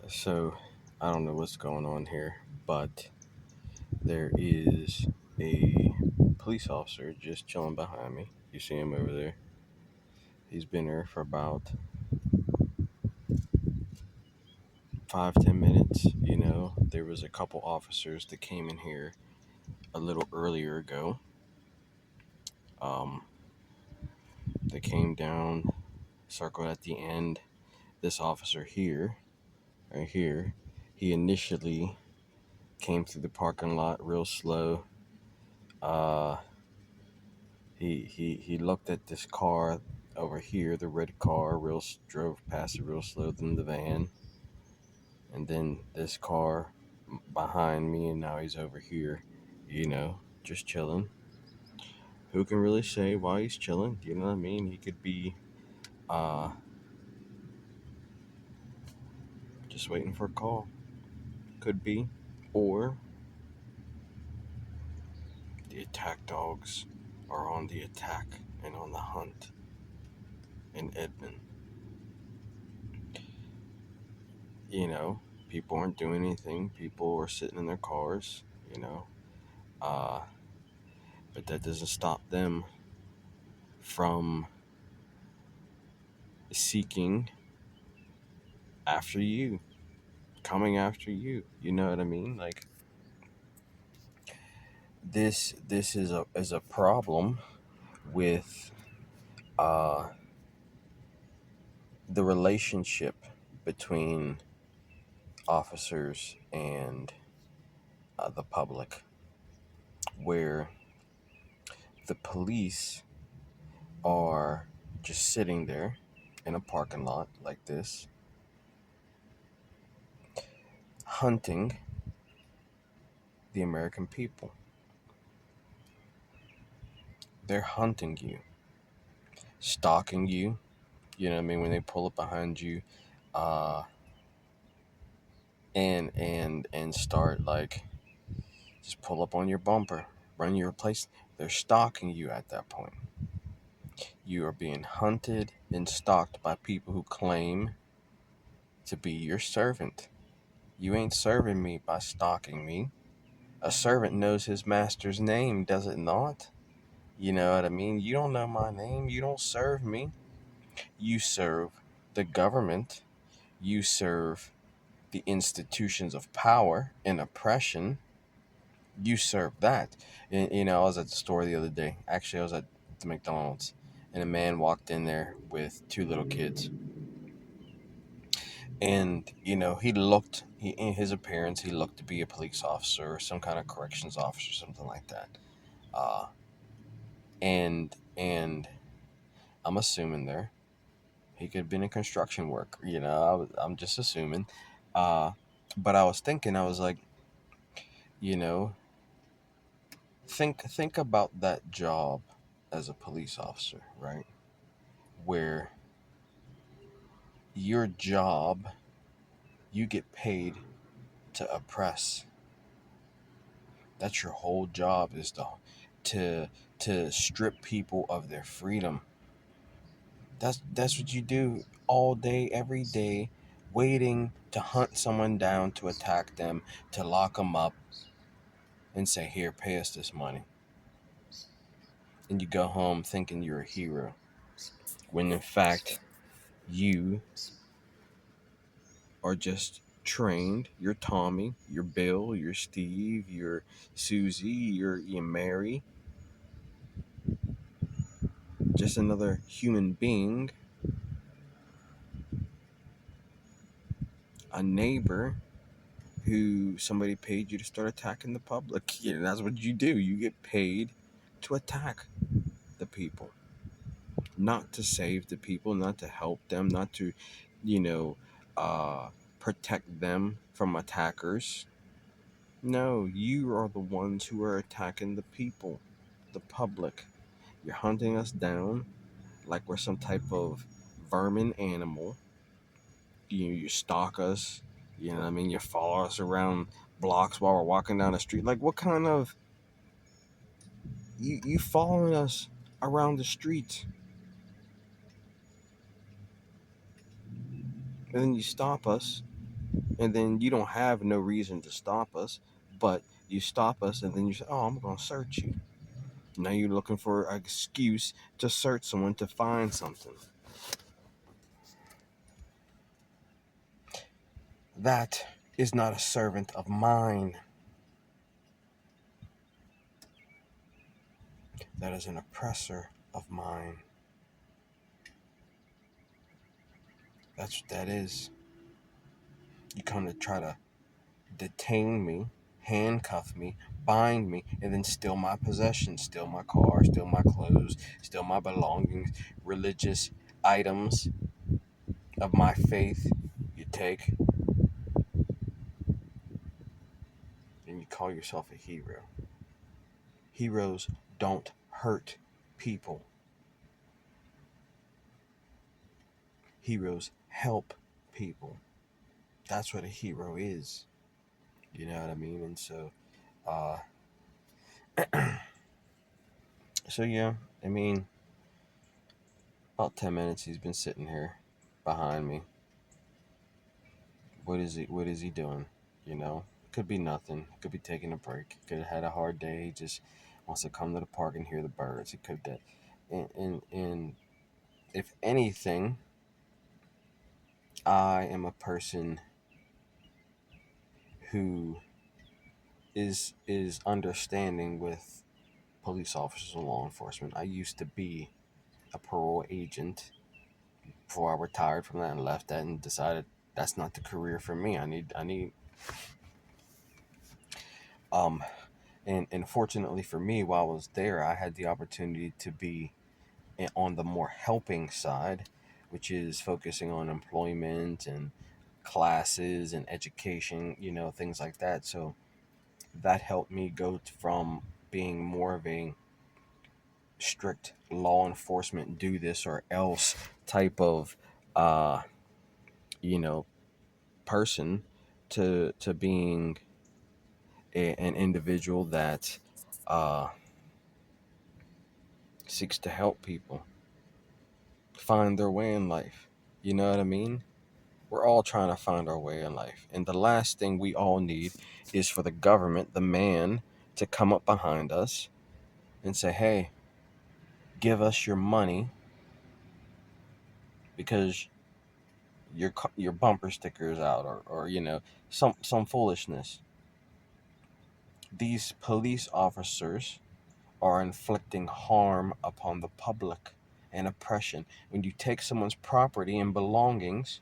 So I don't know what's going on here, but there is a police officer just chilling behind me. You see him over there. He's been there for about 5-10 minutes. There was a couple officers that came in here a little earlier ago. Um, they came down, circled at the end. This officer here, right here, he initially came through the parking lot real slow. Uh, he looked at this car over here, the red car, drove past it real slow, then the van, and then this car behind me, and now he's over here, just chilling. Who can really say why he's chilling? You know what I mean? He could be uh just waiting for a call. Could be. Or the attack dogs are on the attack and on the hunt in Edmond. You know, people aren't doing anything. People are sitting in their cars, you know. Uh, but that doesn't stop them from seeking after you, coming after you. You know what I mean? Like this is a problem with uh, the relationship between officers and the public, where the police are just sitting there in a parking lot like this, hunting the American people. They're hunting you, stalking you. You know what I mean? When they pull up behind you, uh, and start like just pull up on your bumper, run your place. They're stalking you at that point. You are being hunted and stalked by people who claim to be your servant. You ain't serving me by stalking me. A servant knows his master's name, does it not? You know what I mean? You don't know my name. You don't serve me. You serve the government. You serve the institutions of power and oppression. You serve that. And, I was at the store the other day. Actually, I was at the McDonald's, and a man walked in there with two little kids. And in his appearance, he looked to be a police officer or some kind of corrections officer, something like that. Uh, and I'm assuming there he could have been a construction worker. I'm just assuming. Uh, but I was thinking, I was like, you know, think about that job as a police officer, right? Where your job, you get paid to oppress. That's your whole job, is to to strip people of their freedom. That's what you do all day, every day, waiting to hunt someone down, to attack them, to lock them up, and say, "Here, pay us this money." And you go home thinking you're a hero, when in fact you are just trained. You're Tommy, you're Bill, you're Steve, you're Susie, you're Mary, just another human being, a neighbor who somebody paid you to start attacking the public. That's what you do. You get paid to attack the people, not to save the people, not to help them, not to, you know, uh, protect them from attackers. No, you are the ones who are attacking the people, the public. You're hunting us down like we're some type of vermin animal. You stalk us. You know what I mean? You follow us around blocks while we're walking down the street. Like, what kind of you following us around the street, and then you stop us And then you don't have no reason to stop us, but you stop us and then you say, oh, I'm going to search you. Now you're looking for an excuse to search someone to find something. That is not a servant of mine. That is an oppressor of mine. That's what that is. You come to try to detain me, handcuff me, bind me, and then steal my possessions, steal my car, steal my clothes, steal my belongings, religious items of my faith. You take and you call yourself a hero. Heroes don't hurt people. Heroes help people. That's what a hero is. You know what I mean? And so, uh, so yeah, I mean, about 10 minutes he's been sitting here behind me. What is he doing? You know, could be nothing. Could be taking a break. Could have had a hard day. He just wants to come to the park and hear the birds. He could that, and if anything, I am a person who is understanding with police officers and law enforcement. I used to be a parole agent before I retired from that and left that and decided that's not the career for me. I need um and fortunately for me, while I was there, I had the opportunity to be on the more helping side, which is focusing on employment and classes and education, you know, things like that. So that helped me go from being more of a strict law enforcement, do this or else type of uh you know person to being an individual that uh seeks to help people find their way in life. You know what I mean? We're all trying to find our way in life. And the last thing we all need is for the government, the man, to come up behind us and say, hey, give us your money because your bumper sticker is out, or you know, some foolishness. These police officers are inflicting harm upon the public and oppression. When you take someone's property and belongings,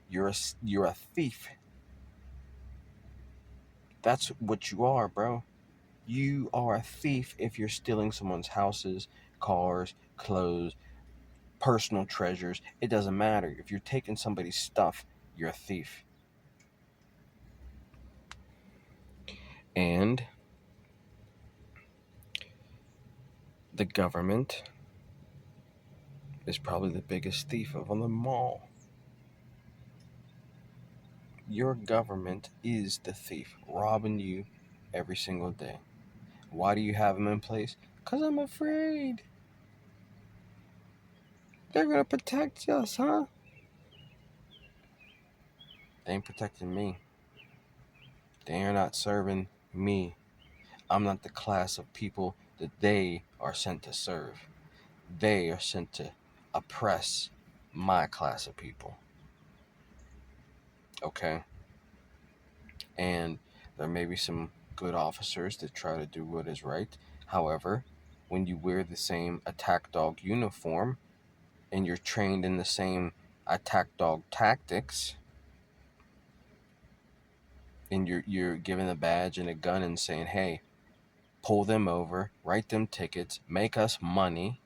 you're a thief. That's what you are, bro. You are a thief if you're stealing someone's houses, cars, clothes, personal treasures. It doesn't matter. If you're taking somebody's stuff, you're a thief. And the government is probably the biggest thief of them all. Your government is the thief, robbing you every single day. Why do you have them in place? Because I'm afraid. They're going to protect us, huh? They ain't protecting me. They are not serving me. I'm not the class of people that they are sent to serve. They are sent to oppress my class of people. Okay? And there may be some good officers that try to do what is right. However, when you wear the same attack dog uniform and you're trained in the same attack dog tactics, and you're given a badge and a gun and saying, "Hey, pull them over, write them tickets, make us money,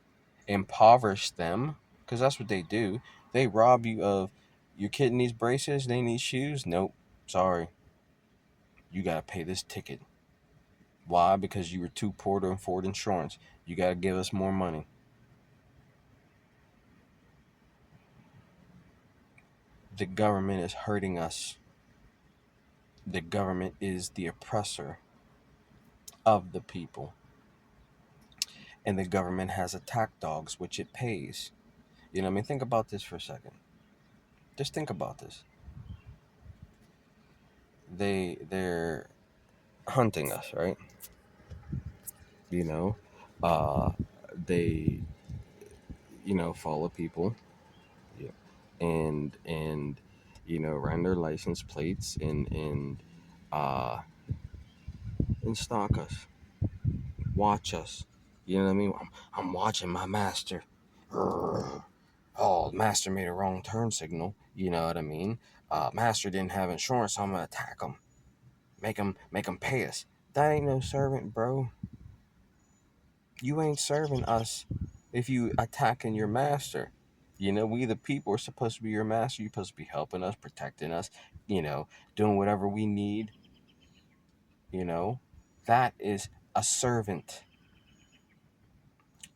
impoverish them," because that's what they do. They rob you of your kid needs braces, they need shoes. Nope, sorry, you gotta pay this ticket. Why? Because you were too poor to afford insurance. You gotta give us more money. The government is hurting us. The government is the oppressor of the people. And the government has attack dogs, which it pays. You know what I mean? Think about this for a second. Just think about this. they're hunting us, right? You know, uh, they follow people, yeah, and run their license plates uh and stalk us, watch us. You know what I mean? I'm watching my master. Oh, master made a wrong turn signal. You know what I mean? Master didn't have insurance, so I'm gonna attack him. Make him pay us. That ain't no servant, bro. You ain't serving us if you attacking your master. We the people are supposed to be your master. You're supposed to be helping us, protecting us, doing whatever we need. You know, that is a servant,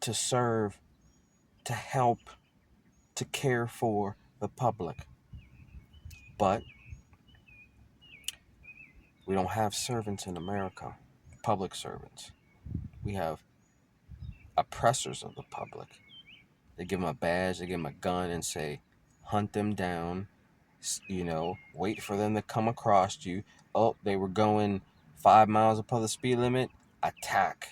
to serve, to help, to care for the public. But we don't have servants in America, public servants. We have oppressors of the public. They give them a badge, they give them a gun, and say, hunt them down, wait for them to come across you. Oh, they were going 5 miles above the speed limit, attack.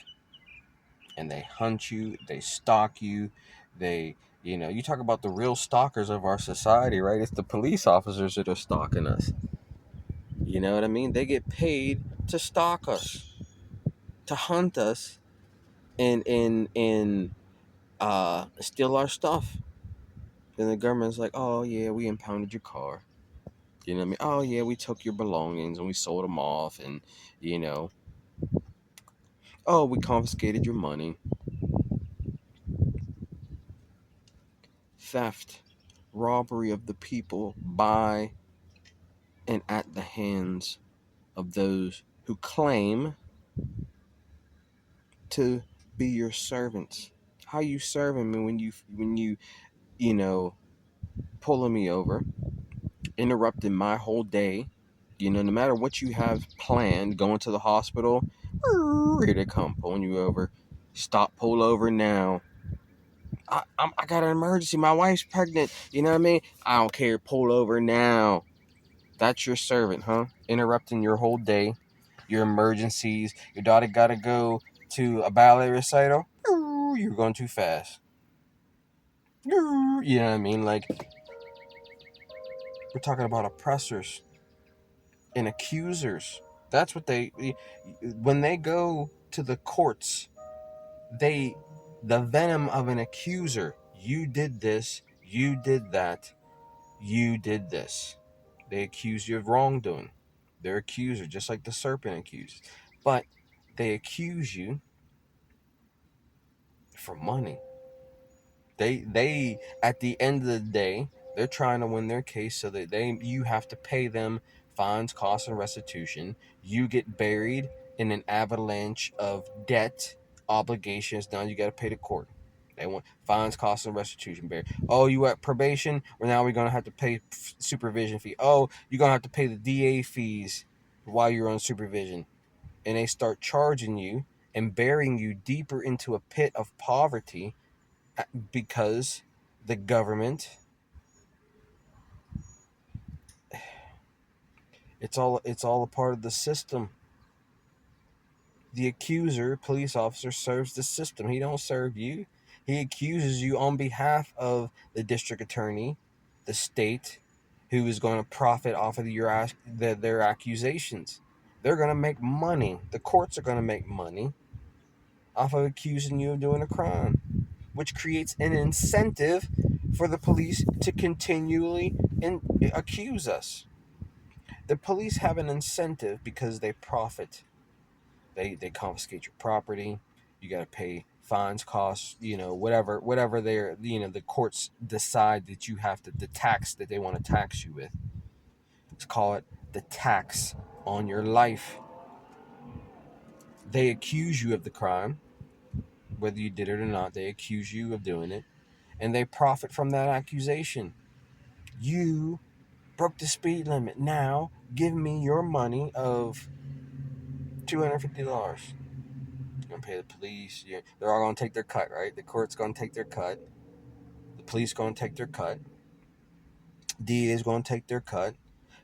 And they hunt you, they stalk you, you talk about the real stalkers of our society, right? It's the police officers that are stalking us. You know what I mean? They get paid to stalk us, to hunt us, and steal our stuff. Then the government's like, oh yeah, we impounded your car. You know what I mean? Oh yeah, we took your belongings and we sold them off, and you know, oh, we confiscated your money. Theft, robbery of the people by and at the hands of those who claim to be your servants. How you serving me when you you know pulling me over, interrupting my whole day. No matter what you have planned, going to the hospital, here they come, pulling you over. Stop, pull over now. I got an emergency. My wife's pregnant. You know what I mean? I don't care. Pull over now. That's your servant, huh? Interrupting your whole day, your emergencies. Your daughter got to go to a ballet recital. You're going too fast. You know what I mean? Like, we're talking about oppressors and accusers. That's what when they go to the courts, they, the venom of an accuser. You did this, you did that, you did this. They accuse you of wrongdoing. They're accuser, just like the serpent accuses. But they accuse you for money. They at the end of the day, they're trying to win their case so that you have to pay them fines, costs, and restitution. You get buried in an avalanche of debt, obligations. Now you got to pay the court. They want fines, costs, and restitution. Buried. Oh, you at probation? Well, now we're gonna have to pay supervision fee. Oh, you're gonna have to pay the DA fees while you're on supervision. And they start charging you and burying you deeper into a pit of poverty because the government, it's all a part of the system. The accuser, police officer, serves the system. He don't serve you. He accuses you on behalf of the district attorney, the state, who is going to profit off of their accusations. They're going to make money. The courts are going to make money off of accusing you of doing a crime, which creates an incentive for the police to continually accuse us. The police have an incentive because they profit. They confiscate your property. You got to pay fines, costs, whatever they're, the courts decide that you have to, the tax that they want to tax you with. Let's call it the tax on your life. They accuse you of the crime, whether you did it or not. They accuse you of doing it, and they profit from that accusation. You broke the speed limit. Now give me your money of $250. You're gonna pay the police. They're all gonna take their cut, right? The court's gonna take their cut. The police gonna take their cut. DA is gonna take their cut.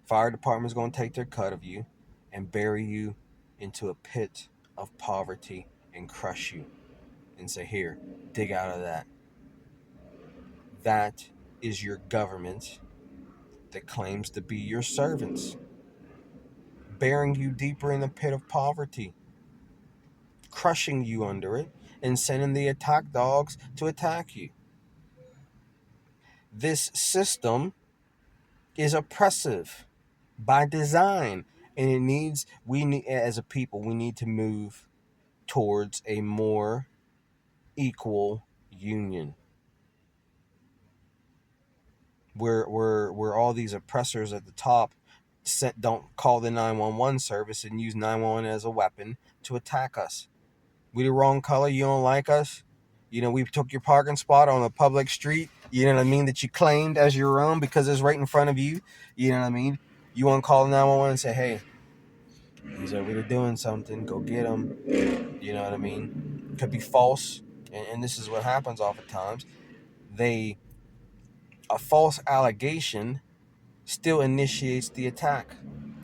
Fire department's going to take their cut of you and bury you into a pit of poverty and crush you and say, here, dig out of that. That is your government that claims to be your servants, burying you deeper in the pit of poverty, crushing you under it, and sending the attack dogs to attack you. This system is oppressive by design, and we need, as a people, we need to move towards a more equal union where all these oppressors at the top don't call the 911 service and use 911 as a weapon to attack us. We the wrong color, you don't like us, we took your parking spot on a public street, you know what I mean, that you claimed as your own because it's right in front of you, you know what I mean, you want to call 911 and say, hey, he's over there doing something, go get him, you know what I mean. Could be false, and this is what happens oftentimes. A false allegation still initiates the attack.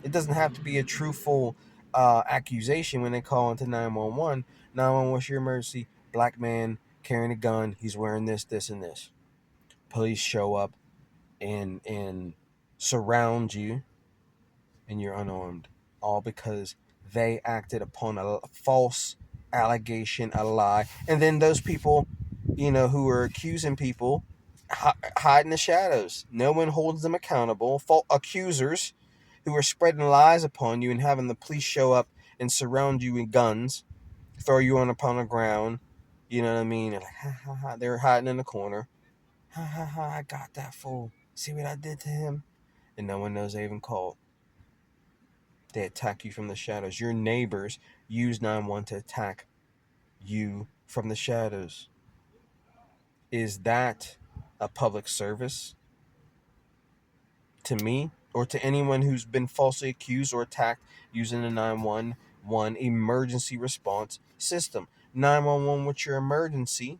It doesn't have to be a truthful accusation when they call into 911. 911, what's your emergency? Black man carrying a gun. He's wearing this, this, and this. Police show up and surround you, and you're unarmed, all because they acted upon a false allegation, a lie, and then those people, who are accusing people, hide in the shadows. No one holds them accountable. Fault accusers who are spreading lies upon you and having the police show up and surround you with guns, throw you upon the ground. You know what I mean? And like, ha ha ha, they're hiding in the corner. Ha ha ha, I got that fool. See what I did to him? And no one knows they even called. They attack you from the shadows. Your neighbors use 911 to attack you from the shadows. Is that a public service to me or to anyone who's been falsely accused or attacked using the 911 emergency response system? 911, what's your emergency?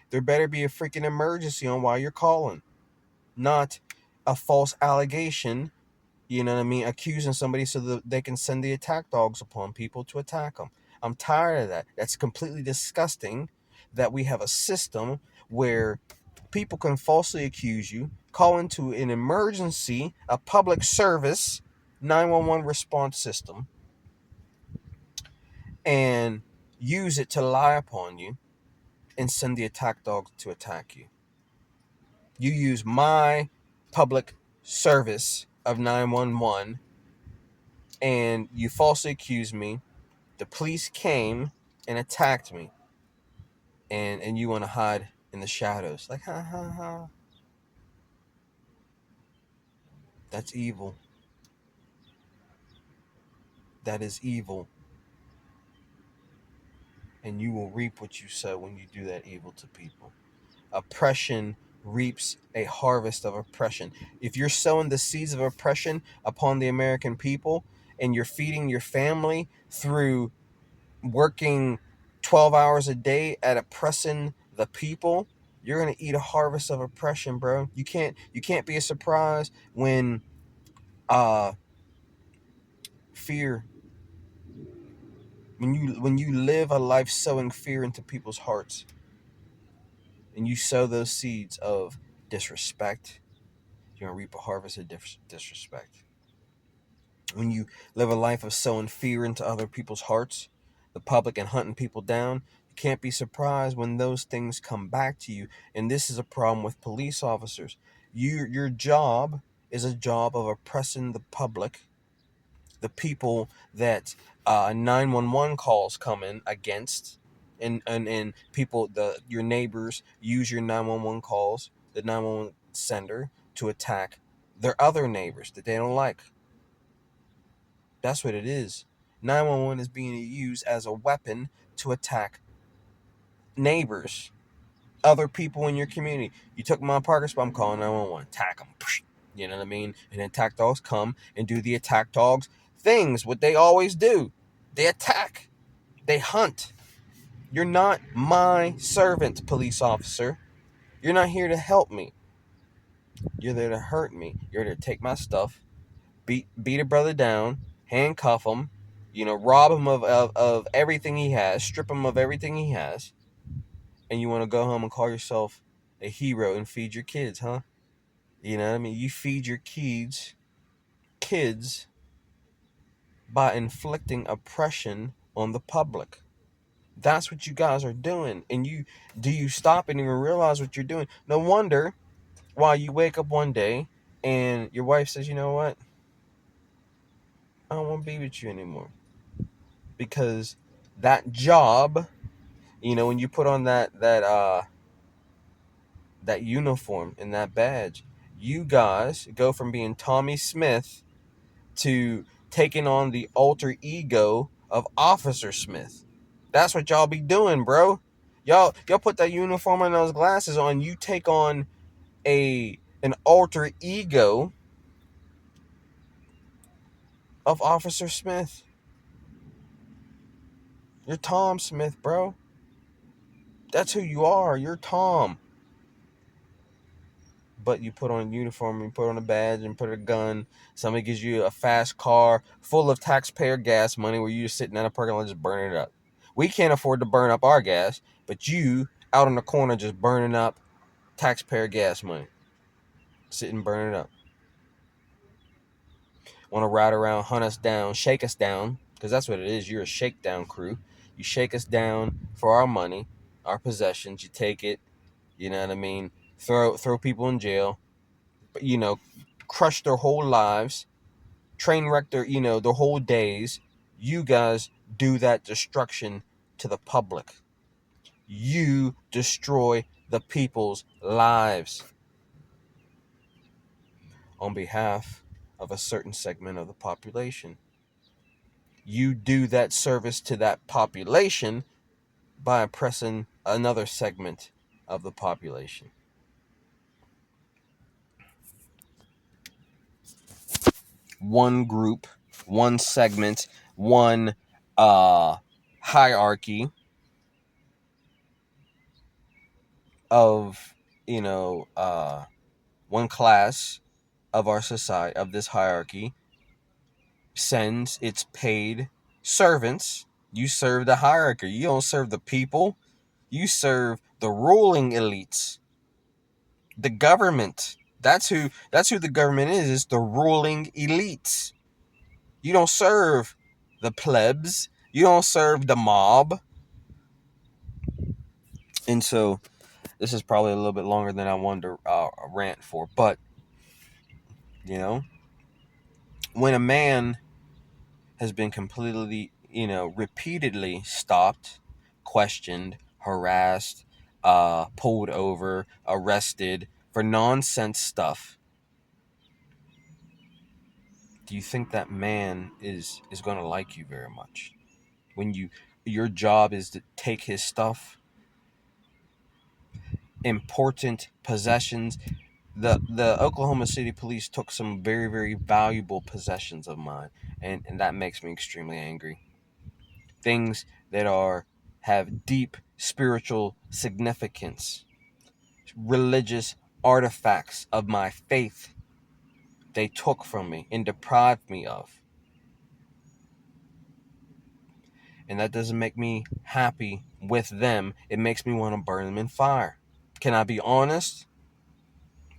There better be a freaking emergency on why you're calling, not a false allegation, you know what I mean, accusing somebody so that they can send the attack dogs upon people to attack them. I'm tired of that. That's completely disgusting that we have a system where people can falsely accuse you, call into an emergency, a public service 911 response system, and use it to lie upon you and send the attack dogs to attack you. You use my public service of 911 and you falsely accused me. The police came and attacked me, and you want to hide in the shadows. Like, ha ha ha. That's evil. That is evil. And you will reap what you sow when you do that evil to people. Oppression reaps a harvest of oppression. If you're sowing the seeds of oppression upon the American people and you're feeding your family through working 12 hours a day at oppressing the people, you're going to eat a harvest of oppression, bro. You can't be surprised when fear, when you live a life sowing fear into people's hearts and you sow those seeds of disrespect, you're going to reap a harvest of disrespect. When you live a life of sowing fear into other people's hearts, the public, and hunting people down, you can't be surprised when those things come back to you. And this is a problem with police officers. Your job is a job of oppressing the public, the people that 911 calls come in against, and people, your neighbors use your 911 calls, the 911 sender, to attack their other neighbors that they don't like. That's what it is. 911 is being used as a weapon to attack neighbors, other people in your community. You took my parking spot, I'm calling 911. Attack them. You know what I mean? And attack dogs come and do the attack dogs things, what they always do. They attack. They hunt. You're not my servant, police officer. You're not here to help me. You're there to hurt me. You're there to take my stuff, beat a brother down, handcuff him, rob him of everything he has, strip him of everything he has, and you want to go home and call yourself a hero and feed your kids, huh? You know what I mean? You feed your kids by inflicting oppression on the public. That's what you guys are doing. And you stop and even realize what you're doing? No wonder why you wake up one day and your wife says, you know what? I don't want to be with you anymore. Because that job, when you put on that uniform and that badge, you guys go from being Tommy Smith to taking on the alter ego of Officer Smith. That's what y'all be doing, bro. Y'all put that uniform and those glasses on, you take on an alter ego of Officer Smith. You're Tom Smith, bro. That's who you are. You're Tom. But you put on a uniform, you put on a badge, and put a gun. Somebody gives you a fast car full of taxpayer gas money where you're just sitting in a parking lot just burning it up. We can't afford to burn up our gas, but you out in the corner just burning up taxpayer gas money. Sitting burning it up. Want to ride around, hunt us down, shake us down, because that's what it is. You're a shakedown crew. You shake us down for our money, our possessions. You take it, you know what I mean? Throw people in jail, crush their whole lives, train wreck their whole days. You guys do that destruction to the public. You destroy the people's lives on behalf of a certain segment of the population. You do that service to that population by oppressing another segment of the population. One group, one segment, one hierarchy of, one class of our society, of this hierarchy, sends its paid servants. You serve the hierarchy. You don't serve the people. You serve the ruling elites, the government. That's who the government is. It's the ruling elites. You don't serve the plebs. You don't serve the mob. And so this is probably a little bit longer than I wanted to rant for. But, when a man has been completely, repeatedly stopped, questioned, harassed, pulled over, arrested for nonsense stuff, do you think that man is going to like you very much? When your job is to take his stuff, important possessions. The Oklahoma City police took some very, very valuable possessions of mine, and that makes me extremely angry. Things that have deep spiritual significance, religious artifacts of my faith, they took from me and deprived me of. And that doesn't make me happy with them. It makes me want to burn them in fire. Can I be honest?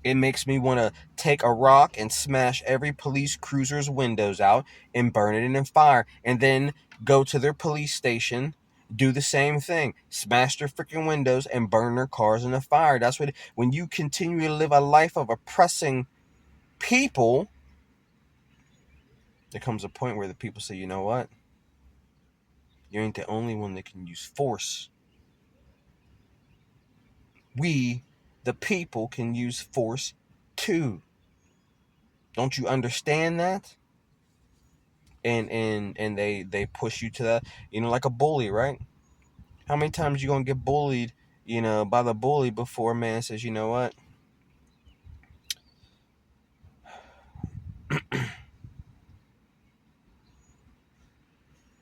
It makes me want to take a rock and smash every police cruiser's windows out and burn it in fire. And then go to their police station, do the same thing. Smash their freaking windows and burn their cars in the fire. That's what, when you continue to live a life of oppressing people, there comes a point where the people say, you know what? You ain't the only one that can use force. We, the people, can use force too. Don't you understand that? And they push you to that, like a bully, right? How many times you gonna get bullied, by the bully before a man says, you know what?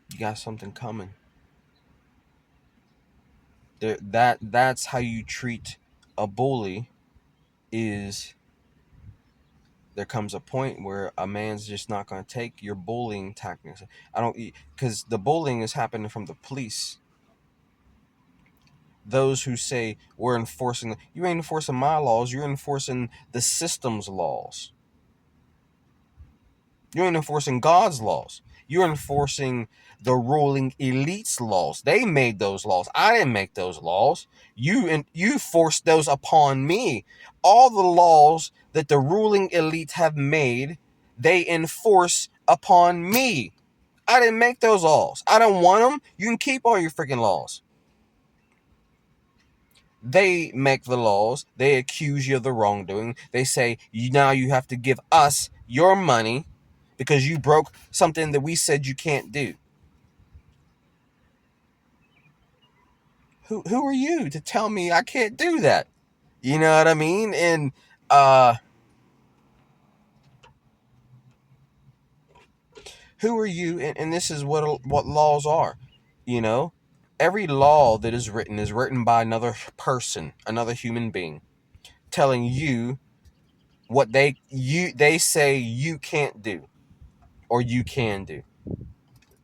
You got something coming. That's how you treat a bully, is there comes a point where a man's just not going to take your bullying tactics. I don't, because the bullying is happening from the police. Those who say we're enforcing, you ain't enforcing my laws, you're enforcing the system's laws. You ain't enforcing God's laws. You're enforcing the ruling elite's laws. They made those laws. I didn't make those laws. You forced those upon me. All the laws that the ruling elite have made, they enforce upon me. I didn't make those laws. I don't want them. You can keep all your freaking laws. They make the laws. They accuse you of the wrongdoing. They say, now you have to give us your money because you broke something that we said you can't do. Who are you to tell me I can't do that? You know what I mean? And who are you? And this is what laws are. You know, every law that is written by another person, another human being, telling you what they say you can't do or you can do.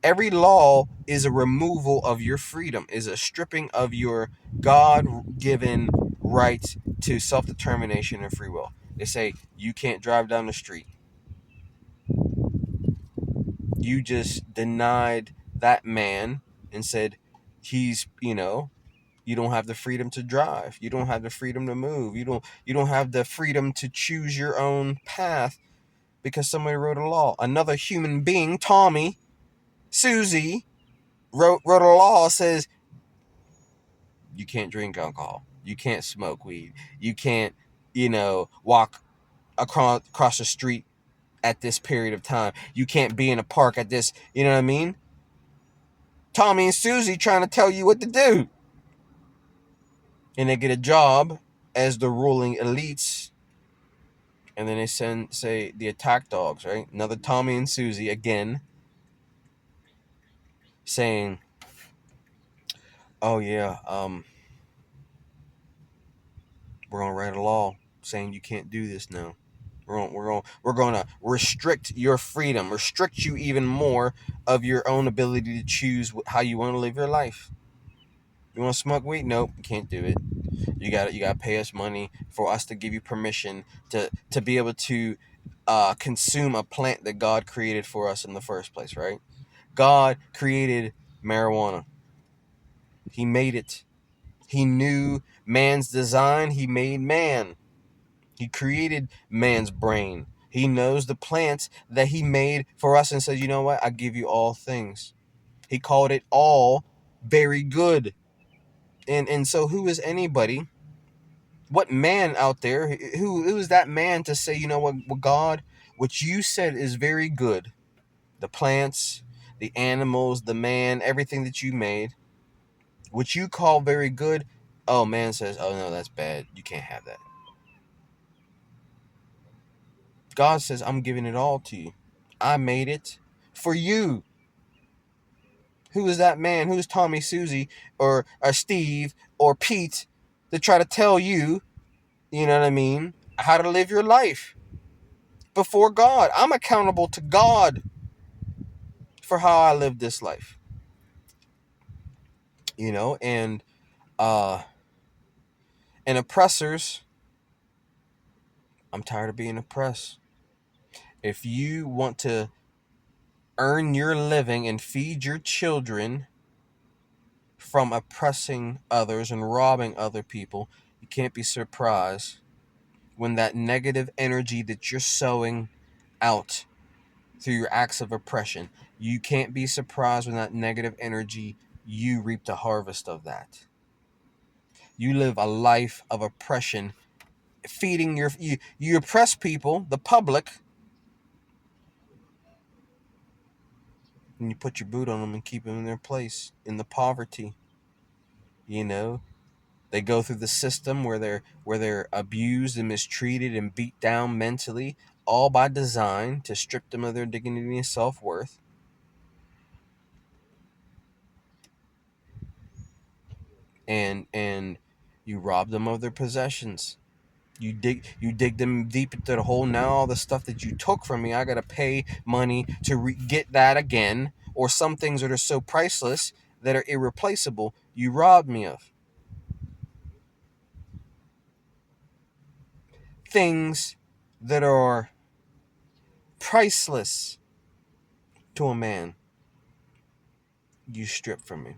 Every law is a removal of your freedom, is a stripping of your God-given right to self-determination and free will. They say you can't drive down the street. You just denied that man and said he's, you don't have the freedom to drive. You don't have the freedom to move. You don't have the freedom to choose your own path because somebody wrote a law. Another human being, Tommy, Susie, wrote a law says you can't drink alcohol. You can't smoke weed. You can't, walk across the street at this period of time. You can't be in a park at this, you know what I mean? Tommy and Susie trying to tell you what to do. And they get a job as the ruling elites. And then they say the attack dogs, right? Another Tommy and Susie again saying, oh yeah, we're gonna write a law saying you can't do this now. We're going to restrict your freedom, restrict you even more of your own ability to choose how you want to live your life. You want to smoke weed? Nope, you can't do it. You got to pay us money for us to give you permission to be able to consume a plant that God created for us in the first place, right? God created marijuana. He made it. He knew man's design. He made man. He created man's brain. He knows the plants that he made for us and says, you know what? I give you all things. He called it all very good. And so who is anybody? What man out there? Who is that man to say, you know what God, what you said is very good. The plants, the animals, the man, everything that you made, what you call very good, oh man says, oh no, that's bad. You can't have that. God says, I'm giving it all to you. I made it for you. Who is that man? Who's Tommy, Susie, or Steve, or Pete to try to tell you, you know what I mean, how to live your life before God? I'm accountable to God for how I live this life. And uh and oppressors, I'm tired of being oppressed. If you want to earn your living and feed your children from oppressing others and robbing other people, you can't be surprised when that negative energy that you're sowing out through your acts of oppression, you can't be surprised when that negative energy, you reap the harvest of that. You live a life of oppression, feeding you oppress people, the public, and you put your boot on them and keep them in their place in the poverty. You know, they go through the system where they're abused and mistreated and beat down mentally, all by design to strip them of their dignity and self-worth. And you rob them of their possessions. You dig them deep into the hole. Now all the stuff that you took from me, I gotta pay money to get that again. Or some things that are so priceless that are irreplaceable, you robbed me of. Things that are priceless to a man, you strip from me.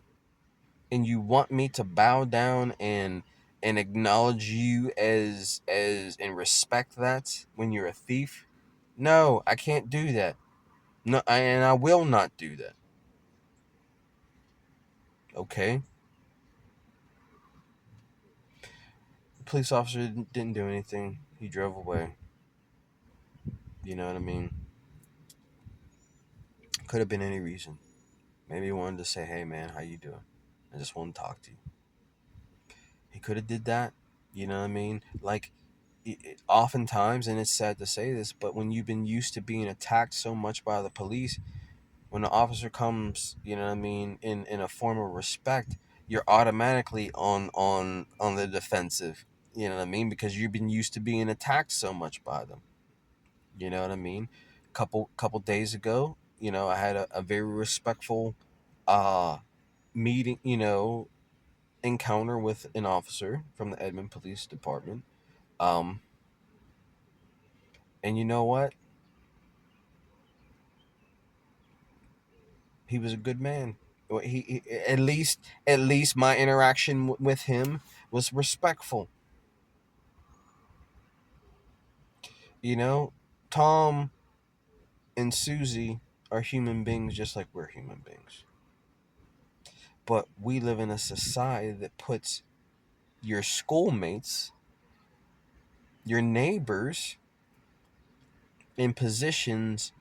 And you want me to bow down and acknowledge you as and respect that when you're a thief? No, I can't do that. No, and I will not do that. Okay? The police officer didn't do anything. He drove away. You know what I mean? Could have been any reason. Maybe he wanted to say, "Hey man, how you doing? I just want to talk to you." He could have did that. You know what I mean? Like, oftentimes, and it's sad to say this, but when you've been used to being attacked so much by the police, when the officer comes, you know what I mean, in a form of respect, you're automatically on the defensive. You know what I mean? Because you've been used to being attacked so much by them. You know what I mean? Couple days ago, I had a very respectful uh meeting, encounter with an officer from the Edmond Police Department. Um and you know what? He was a good man. At least my interaction with him was respectful. You know, Tom and Susie are human beings just like we're human beings. But we live in a society that puts your schoolmates, your neighbors, in positions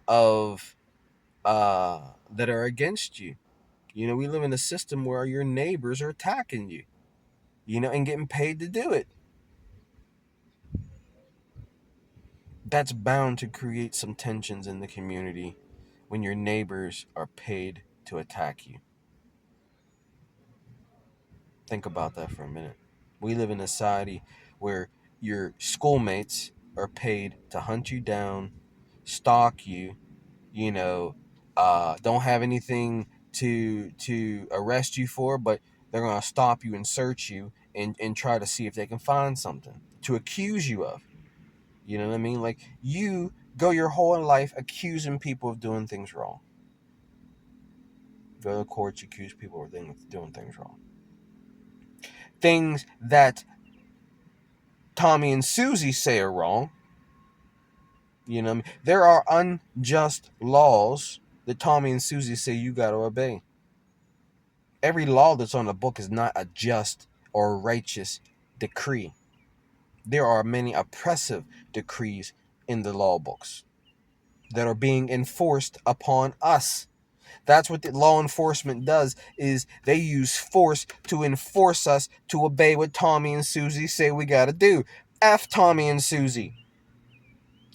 of that are against you. We live in a system where your neighbors are attacking you, and getting paid to do it. That's bound to create some tensions in the community when your neighbors are paid to attack you. Think about that for a minute. We live in a society where your schoolmates are paid to hunt you down, stalk you, don't have anything to arrest you for, but they're gonna stop you and search you and try to see if they can find something to accuse you of. You know what I mean? Like, you go your whole life accusing people of doing things wrong. Go to the courts, accuse people of doing things wrong. Things that Tommy and Susie say are wrong. There are unjust laws that Tommy and Susie say you got to obey. Every law that's on the book is not a just or righteous decree. There are many oppressive decrees in the law books that are being enforced upon us. That's what the law enforcement does, is they use force to enforce us to obey what Tommy and Susie say we got to do. F Tommy and Susie.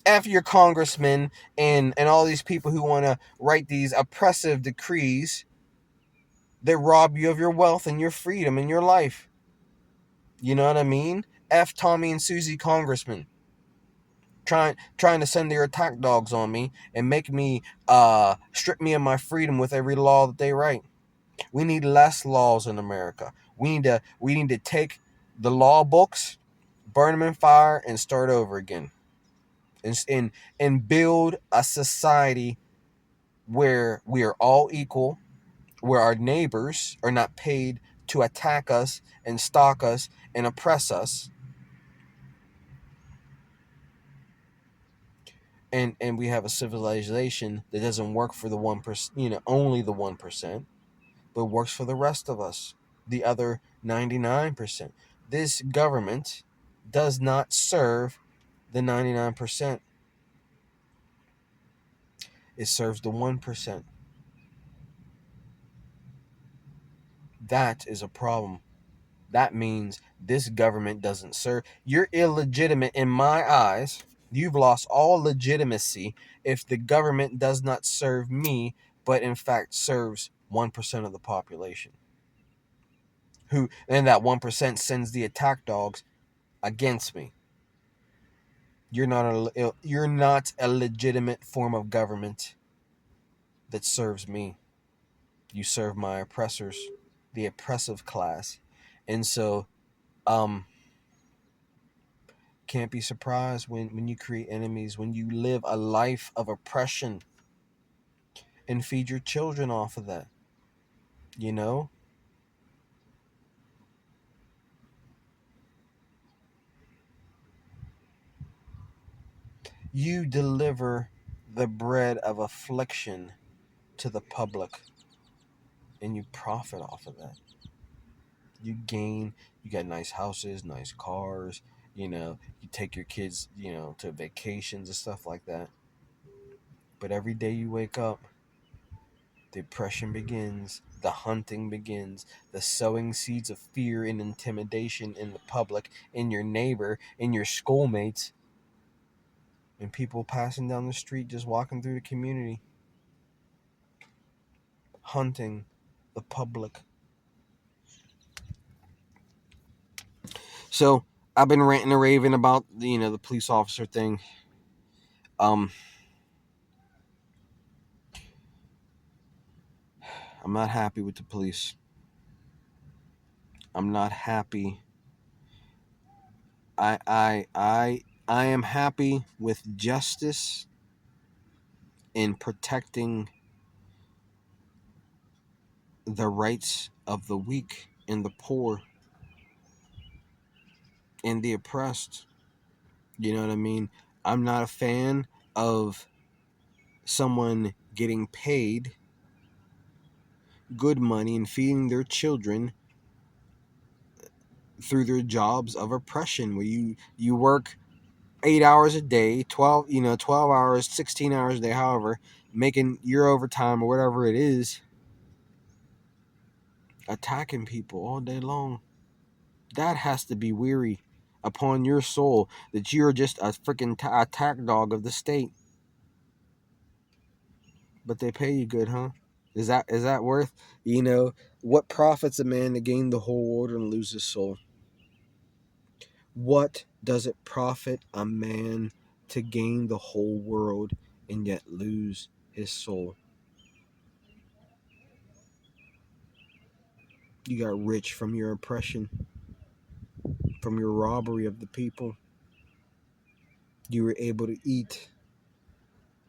F your congressmen and all these people who want to write these oppressive decrees that rob you of your wealth and your freedom and your life. You know what I mean? F Tommy and Susie congressmen. Trying to send their attack dogs on me and make me strip me of my freedom with every law that they write. We need less laws in America. We need to take the law books, burn them in fire, and start over again. And build a society where we are all equal, where our neighbors are not paid to attack us and stalk us and oppress us, and we have a civilization that doesn't work for the 1%, only the 1%, but works for the rest of us, the other 99%. This government does not serve the 99%. It serves the 1%. That is a problem. That means this government doesn't serve. You're illegitimate in my eyes. You've lost all legitimacy if the government does not serve me, but in fact serves 1% of the population. Who, and that 1% sends the attack dogs against me. You're not a legitimate form of government that serves me. You serve my oppressors, the oppressive class. And so, um, can't be surprised when you create enemies, when you live a life of oppression and feed your children off of that. You know, you deliver the bread of affliction to the public and you profit off of that. You gain, you got nice houses, nice cars, you take your kids, to vacations and stuff like that. But every day you wake up, the oppression begins, the hunting begins, the sowing seeds of fear and intimidation in the public, in your neighbor, in your schoolmates, and people passing down the street, just walking through the community, hunting the public. So I've been ranting and raving about the police officer thing. Um, I'm not happy with the police. I'm not happy. I am happy with justice in protecting the rights of the weak and the poor and the oppressed. You know what I mean? I'm not a fan of someone getting paid good money and feeding their children through their jobs of oppression where you work 8 hours a day, 12 hours, 16 hours a day, however, making your overtime or whatever it is, attacking people all day long. That has to be weary upon your soul that you're just a freaking attack dog of the state. But they pay you good, huh? Is that worth? What profits a man to gain the whole world and lose his soul? What does it profit a man to gain the whole world and yet lose his soul? You got rich from your oppression, from your robbery of the people. You were able to eat.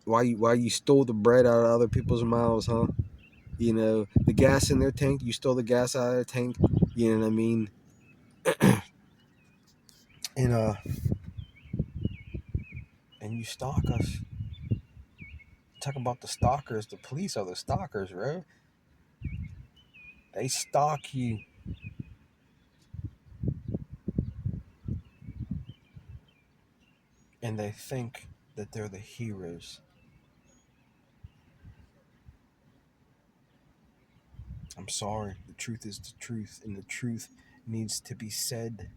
Why you stole the bread out of other people's mouths, huh? The gas in their tank, you stole the gas out of their tank. You know what I mean? And and you stalk us. Talk about the stalkers. The police are the stalkers, bro. They stalk you, and they think that they're the heroes. I'm sorry. The truth is the truth, and the truth needs to be said.